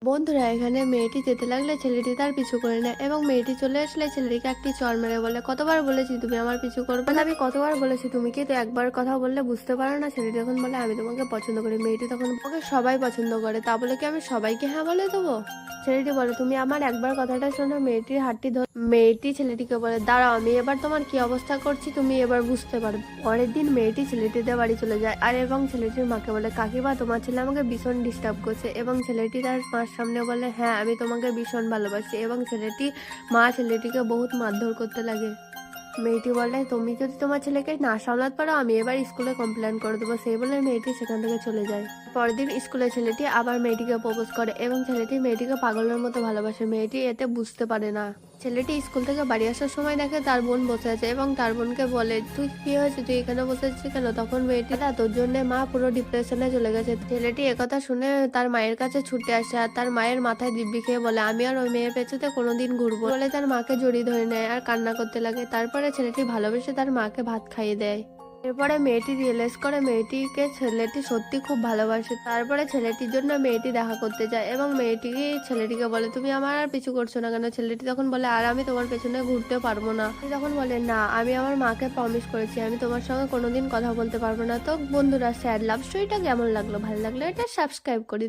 বন্ধুরা এখানে মেয়েটি যেতে লাগলে ছেলেটি তার পিছু করে নেয় এবং মেয়েটি চলে আসলে ছেলেটিকে একটি চড় মেরে বলে, কতবার বলেছি তুমি আমার পিছু করবে না, আমি কতবার বলেছি, তুমি কি তো একবার কথা বললে বুঝতে পারো না। ছেলেটি তখন বলে, আমি তোমাকে পছন্দ করি। মেয়েটি তখন, ওকে সবাই পছন্দ করে, তা বলে কি আমি সবাইকে হ্যাঁ বলে দেবো? ছেলেটি বলে, তুমি আমার একবার কথাটা শোনো। মেয়েটির হাতটি ধরে মেয়েটি ছেলেটিকে বলে, দাঁড়াও, আমি এবার তোমার কি অবস্থা করছি তুমি এবার বুঝতে পারবে। পরের দিন মেয়েটি ছেলেটিদের বাড়ি চলে যায় আর এবং ছেলেটির মাকে বলে, কাকিমা তোমার ছেলে আমাকে ভীষণ ডিস্টার্ব করছে। এবং ছেলেটি তার মার সামনে বলে, হ্যাঁ আমি তোমাকে ভীষণ ভালোবাসি। এবং মা ছেলেটিকে বহুত মারধর করতে লাগে। মেয়েটি বলে, তুমি যদি তোমার ছেলেকে না সামলাতে পারো আমি এবার স্কুলে কমপ্লেন করে দেবো। সেই বলে মেয়েটি সেখান থেকে চলে যায়। পরের দিন স্কুলে ছেলেটি আবার মেয়েটিকে প্রপোজ করে এবং ছেলেটি মেয়েটিকে পাগলের মতো ভালোবাসে। মেয়েটি এতে বুঝতে পারে না। ছেলেটি স্কুল থেকে বাড়ি আসার সময় দেখে তার বোন বসে আছে এবং তার বোনকে বলে, তুই কি হয়েছে, তুই এখানে বসে আছিস কেন? তখন মেয়েটি, তোর জন্য মা পুরো ডিপ্রেশনে চলে গেছে। ছেলেটি একথা শুনে তার মায়ের কাছে ছুটে আসে আর তার মায়ের মাথায় দিব্যি খেয়ে বলে, আমি আর ওই মেয়ের পেছনে কোনোদিন ঘুরবো বলে তার মাকে জড়িয়ে ধরে নেয় আর কান্না করতে লাগে। তারপরে ছেলেটি ভালোবেসে তার মাকে ভাত খাইয়ে দেয়। এরপরে মেয়েটি রিয়েলাইজ করে মেয়েটিকে ছেলেটি সত্যি খুব ভালোবাসে। তারপরে ছেলেটির জন্য মেয়েটি দেখা করতে যায় এবং ছেলেটিকে বলে, তুমি আমার আর পিছু করছো না কেন? ছেলেটি তখন বলে, আর আমি তোমার পেছনে ঘুরতে পারবো না। তখন বলে, না আমি আমার মাকে প্রমিস করেছি আমি তোমার সঙ্গে কোনোদিন কথা বলতে পারবো না। তো বন্ধুরা, স্যাড লাভ স্টোরিটা কেমন লাগলো? ভালো লাগলো এটা সাবস্ক্রাইব করি।